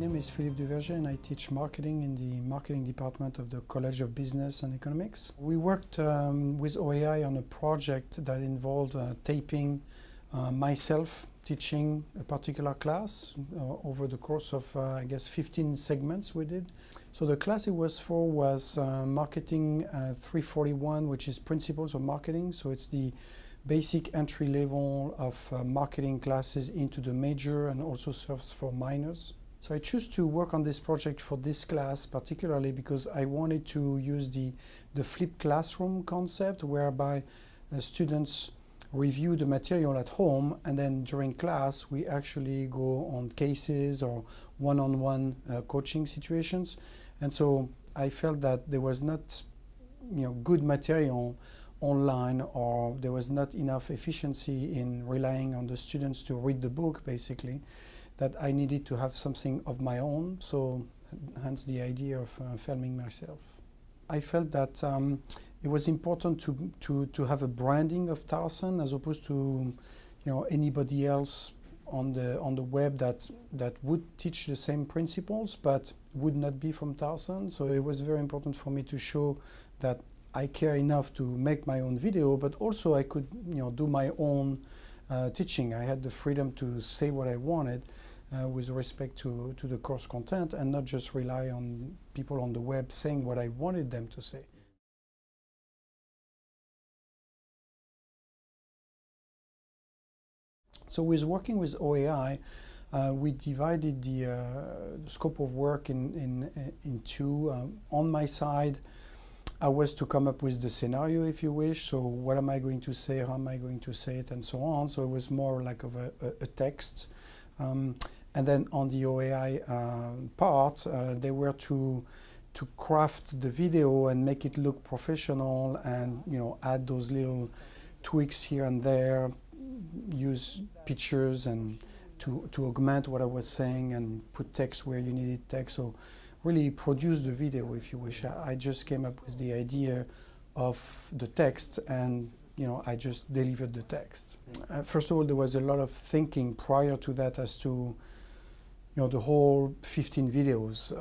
name is Professor Duverger and I teach marketing in the marketing department of the College of Business and Economics. We worked with OAI on a project that involved taping myself teaching a particular class over the course of, I guess, 15 segments we did. So the class it was for was Marketing 341, which is Principles of Marketing. So it's the basic entry level of marketing classes into the major and also serves for minors. So I choose to work on this project for this class particularly because I wanted to use the flipped classroom concept whereby students review the material at home and then during class we actually go on cases or one-on-one coaching situations. And so I felt that there was not good material online, or there was not enough efficiency in relying on the students to read the book basically, that I needed to have something of my own, so hence the idea of filming myself. I felt that it was important to have a branding of Towson as opposed to anybody else on the web that would teach the same principles but would not be from Towson. So it was very important for me to show that I care enough to make my own video, but also I could do my own teaching. I had the freedom to say what I wanted with respect to the course content and not just rely on people on the web saying what I wanted them to say. So with working with OAI, we divided the scope of work in two. On my side, I was to come up with the scenario, if you wish. So what am I going to say, how am I going to say it, and so on. So it was more like of a text. And then on the OAI part, they were to craft the video and make it look professional and add those little tweaks here and there, use pictures and to augment what I was saying and put text where you needed text. So really produce the video, if you wish. I just came up with the idea of the text and I just delivered the text. First of all, there was a lot of thinking prior to that as to the whole 15 videos,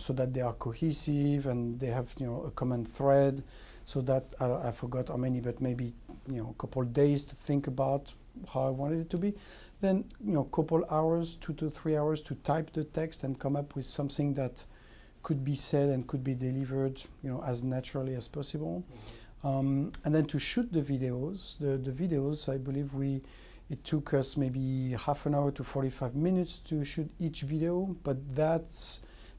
so that they are cohesive and they have a common thread, so that I forgot how many, but maybe a couple of days to think about how I wanted it to be. Then couple hours, 2 to 3 hours to type the text and come up with something that could be said and could be delivered as naturally as possible. And then to shoot the videos, the videos, I believe it took us maybe half an hour to 45 minutes to shoot each video, but that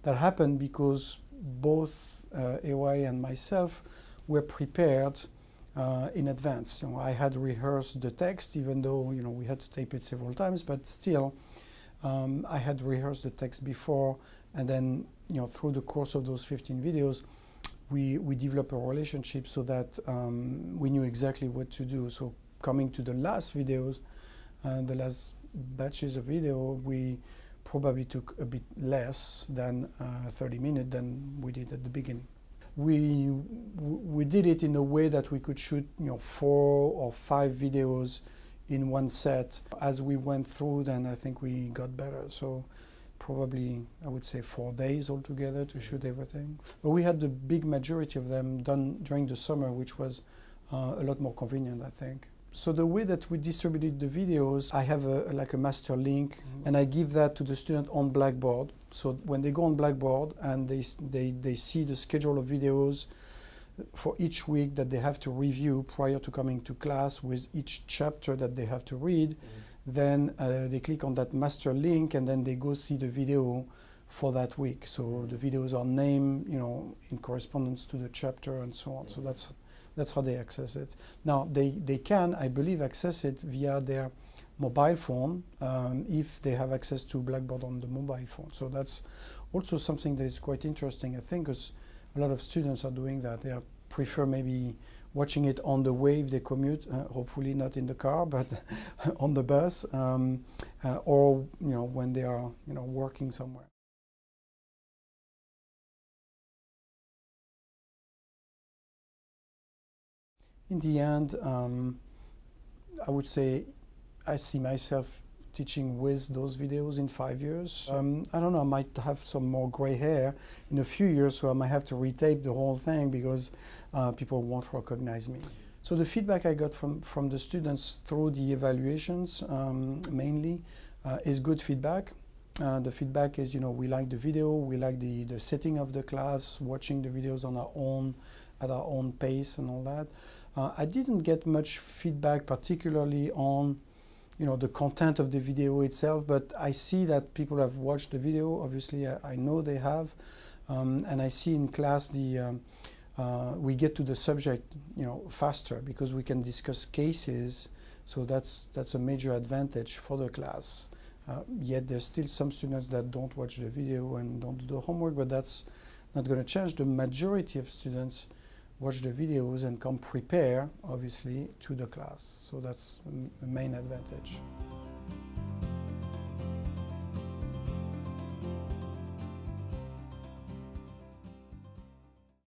happened because both OAI and myself were prepared in advance. I had rehearsed the text, even though we had to tape it several times, but still I had rehearsed the text before, and then through the course of those 15 videos we developed a relationship so that we knew exactly what to do. So coming to the last videos, the last batches of video, we probably took a bit less than 30 minutes than we did at the beginning. We did it in a way that we could shoot 4 or 5 videos in one set. As we went through, then I think we got better. So probably I would say 4 days altogether to shoot everything. But we had the big majority of them done during the summer, which was a lot more convenient, I think. So the way that we distributed the videos, I have like a master link, and I give that to the student on Blackboard. So when they go on Blackboard and they see the schedule of videos for each week that they have to review prior to coming to class with each chapter that they have to read, then they click on that master link and then they go see the video for that week. So the videos are named, in correspondence to the chapter and so on. So that's how they access it. Now they can, I believe, access it via their mobile phone if they have access to Blackboard on the mobile phone. So that's also something that is quite interesting, I think, because a lot of students are doing that. They prefer maybe watching it on the way if they commute, hopefully not in the car, but on the bus, or when they are working somewhere. In the end, I would say I see myself teaching with those videos in 5 years. I don't know, I might have some more gray hair in a few years, so I might have to retape the whole thing because people won't recognize me. So the feedback I got from the students through the evaluations mainly is good feedback. The feedback is, we like the video, we like the setting of the class, watching the videos on our own, at our own pace and all that. I didn't get much feedback particularly on, the content of the video itself, but I see that people have watched the video. Obviously, I know they have, and I see in class we get to the subject, faster because we can discuss cases. So that's a major advantage for the class. Yet there's still some students that don't watch the video and don't do the homework, but that's not going to change. The majority of students watch the videos and come prepare, obviously, to the class. So that's a main advantage.